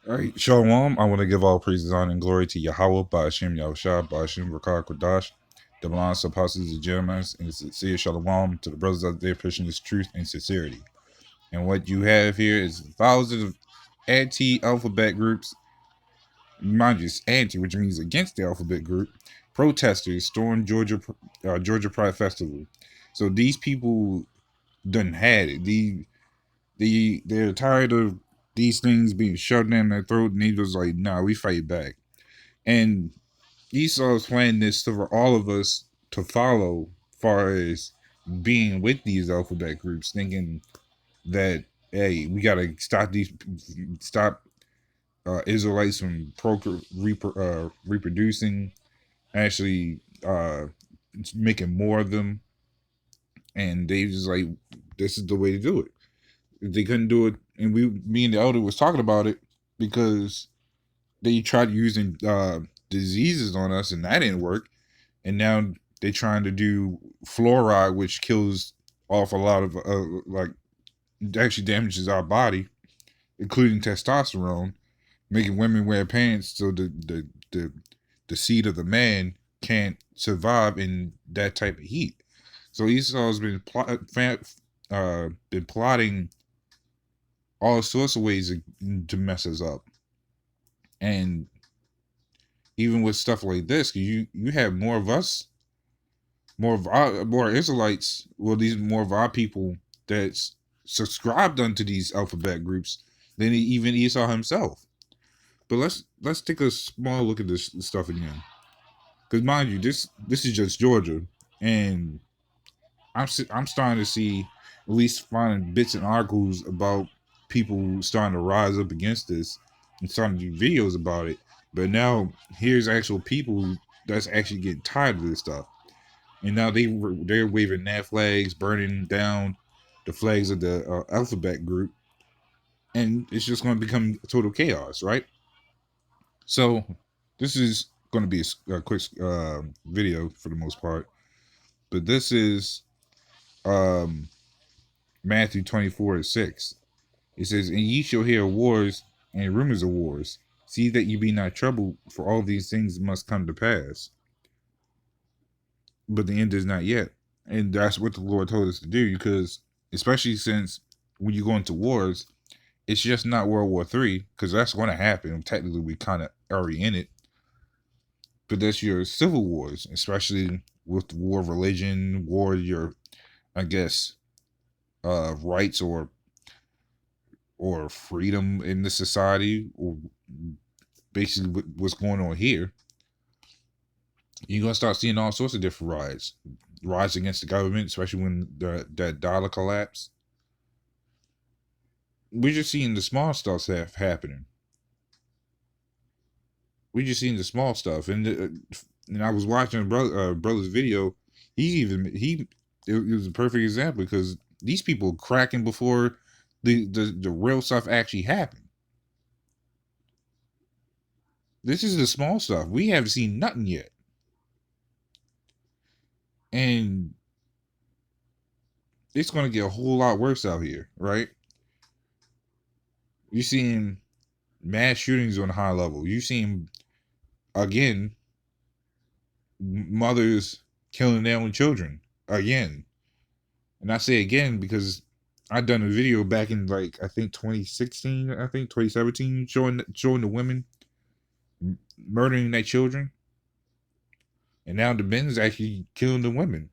All right, Shalom. I want to give all praises, honor, and glory to Yahweh, Ba'ashem, Yahushua, Ba'ashem, Rakah, Kodash, the Balance Apostles of Jeremiah, and the sincere Shalom to the brothers out there pushing this truth and sincerity. And what you have here is thousands of anti-alphabet groups, mind you, it's anti, which means against the alphabet group, protesters stormed Georgia Pride Festival. So these people done had it. They're tired of these things being shoved down their throat, and they was like, "Nah, we fight back." And Esau's playing this for all of us to follow, far as being with these alphabet groups, thinking that hey, we gotta stop Israelites from reproducing, actually making more of them, and they just like this is the way to do it. They couldn't do it, and me and the elder was talking about it because they tried using diseases on us, and that didn't work. And now they're trying to do fluoride, which kills off a lot of like actually damages our body, including testosterone, making women wear pants so the seed of the man can't survive in that type of heat. So Esau's been plotting all sorts of ways to mess us up, and even with stuff like this, you have more of us, more Israelites, well, these more of our people that's subscribed unto these alphabet groups than even Esau himself. But let's take a small look at this stuff again, because mind you, this is just Georgia, and I'm starting to see at least find bits and articles about people starting to rise up against this and starting to do videos about it. But now here's actual people that's actually getting tired of this stuff, and now they're waving their flags, burning down the flags of the alphabet group, and it's just going to become total chaos, right? So this is going to be a quick video for the most part, but this is um, Matthew 24:6. It says, "And ye shall hear wars and rumors of wars. See that ye be not troubled, for all these things must come to pass. But the end is not yet." And that's what the Lord told us to do, because especially since when you go into wars, it's just not World War III, because that's going to happen. Technically, we kind of already in it. But that's your civil wars, especially with the war of religion, war of your, I guess, rights or freedom in the society, or basically what's going on here. You're gonna start seeing all sorts of different riots against the government, especially when that dollar collapse. We're just seeing the small stuff happening. We're just seeing the small stuff, and I was watching brother's video. It was a perfect example, because these people cracking before the real stuff actually happened. This is the small stuff. We haven't seen nothing yet, and it's going to get a whole lot worse out here, right? You're seeing mass shootings on a high level. You're seeing, again, mothers killing their own children again. And I say again because I done a video back in, like, I think 2016, I think 2017, showing the women murdering their children, and now the men is actually killing the women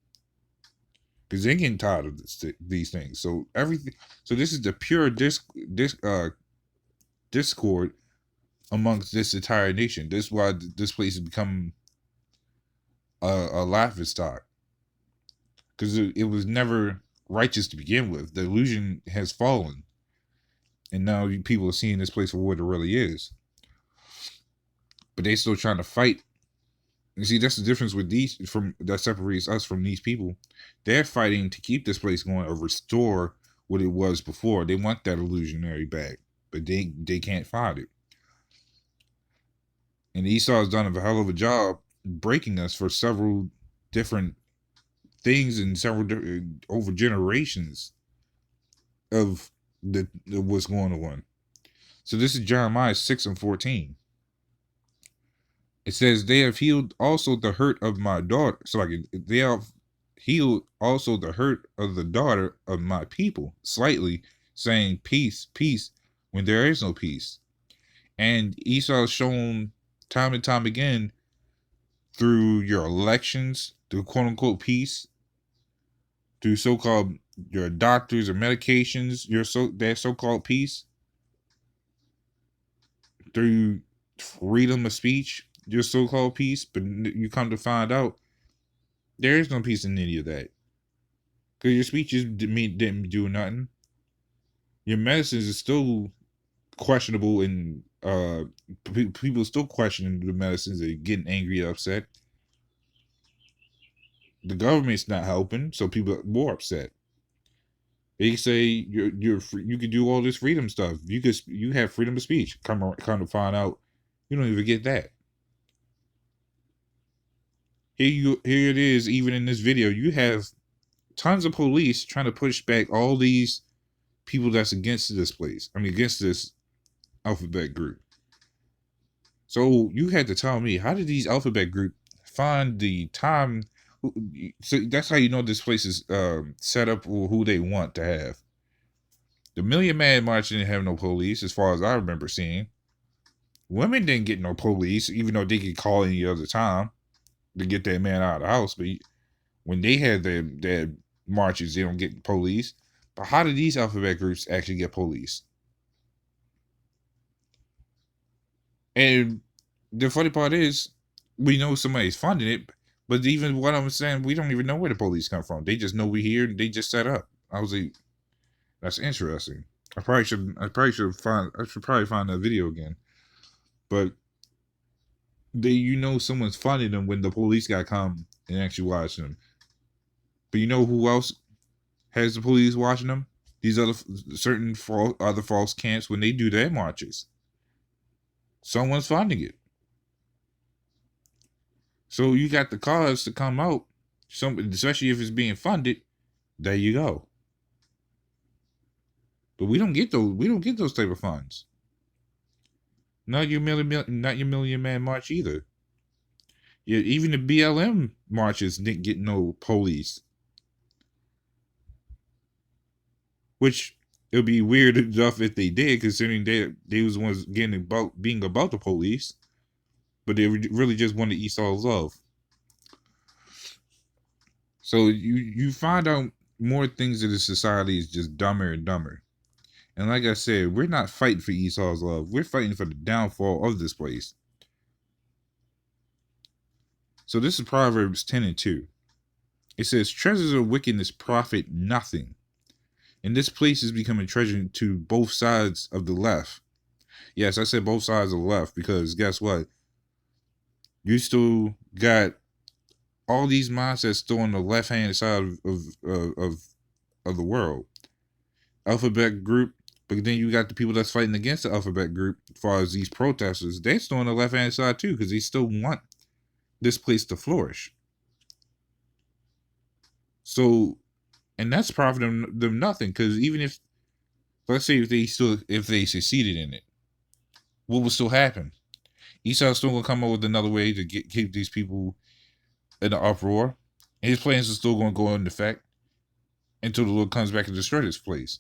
because they're getting tired of these things. So everything. So this is the pure discord amongst this entire nation. This is why this place has become a laughing stock, because it was never righteous to begin with. The illusion has fallen, and now people are seeing this place for what it really is. But they still trying to fight. You see, that's the difference with these from that separates us from these people. They're fighting to keep this place going or restore what it was before. They want that illusionary back, but they can't find it. And Esau has done a hell of a job breaking us for several different things and several over generations of what's going on. So this is Jeremiah 6:14. It says, "They have healed also the hurt of my daughter." So like they have healed also the hurt of the daughter of my people, slightly, saying peace, peace, when there is no peace. And Esau has shown time and time again through your elections, through quote unquote peace, through so-called your doctors or medications, their so-called peace, through freedom of speech, your so-called peace, but you come to find out there is no peace in any of that. Because your speeches didn't do nothing. Your medicines is still questionable, and people still questioning the medicines and getting angry and upset. The government's not helping, so people are more upset. They say you can do all this freedom stuff. You have freedom of speech. Come to find out, you don't even get that. Here it is. Even in this video, you have tons of police trying to push back all these people that's against this place. I mean, against this alphabet group. So you had to tell me, how did these alphabet group find the time? So that's how you know this place is set up or who they want to have. The Million Man March didn't have no police, as far as I remember seeing. Women didn't get no police, even though they could call any other time to get that man out of the house. But when they had their marches, they don't get police. But how did these alphabet groups actually get police? And the funny part is, we know somebody's funding it, but even what I'm saying, we don't even know where the police come from. They just know we're here and they just set up. I was like, that's interesting. I should probably find that video again. But someone's funding them when the police got come and actually watch them. But you know who else has the police watching them? These other certain other false camps when they do their marches. Someone's funding it. So you got the cause to come out, especially if it's being funded. There you go. But we don't get those. We don't get those type of funds. Not your Million Man March either. Yeah, even the BLM marches didn't get no police. Which it would be weird enough if they did, considering they was the ones being about the police, but they really just wanted Esau's love. So you find out more things in the society is just dumber and dumber. And like I said, we're not fighting for Esau's love. We're fighting for the downfall of this place. So this is Proverbs 10:2. It says, "Treasures of wickedness profit nothing. And this place is becoming treasure to both sides of the left." Yes, I said both sides of the left because guess what? You still got all these mindsets still on the left-hand side of the world. Alphabet group, but then you got the people that's fighting against the alphabet group as far as these protesters. They're still on the left-hand side too because they still want this place to flourish. So, and that's profiting them nothing because even if, let's say if they succeeded in it, what will still happen? Esau's still gonna come up with another way to keep these people in the uproar. And his plans are still gonna go into effect until the Lord comes back and destroys this place.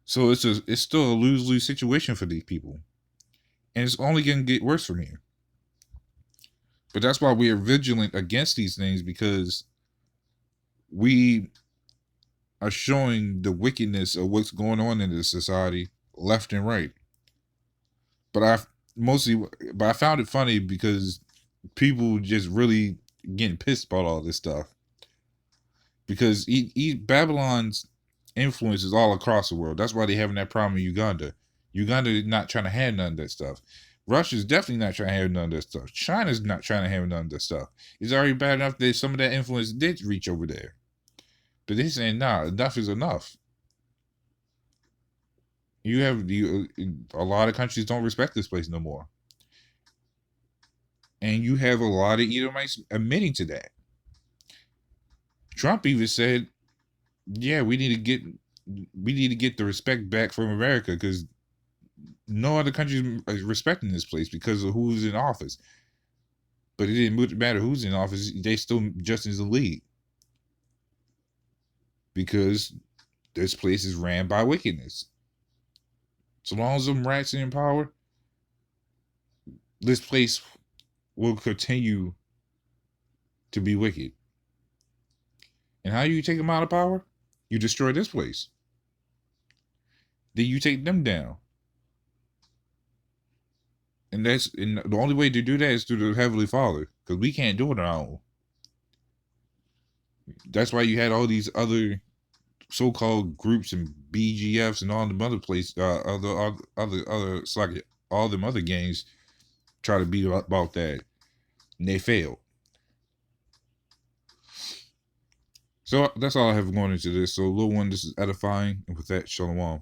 So it's still a lose-lose situation for these people. And it's only gonna get worse from here. But that's why we are vigilant against these things, because we are showing the wickedness of what's going on in this society left and right. But I found it funny because people just really getting pissed about all this stuff. Because Babylon's influence is all across the world. That's why they're having that problem in Uganda. Uganda is not trying to have none of that stuff. Russia's definitely not trying to have none of that stuff. China's not trying to have none of that stuff. It's already bad enough that some of that influence did reach over there. But they're saying, nah, enough is enough. You have a lot of countries don't respect this place no more. And you have a lot of Edomites admitting to that. Trump even said, yeah, we need to we need to get the respect back from America, because no other country is respecting this place because of who's in office. But it didn't matter who's in office; they still just as elite because this place is ran by wickedness. So long as them rats are in power, this place will continue to be wicked. And how you take them out of power? You destroy this place. Then you take them down. And the only way to do that is through the Heavenly Father, because we can't do it on our own. That's why you had all these other so-called groups and BGFs and all them other places, all them other gangs try to be about that, and they failed. So that's all I have going into this. So, little one, this is edifying, and with that, shalom.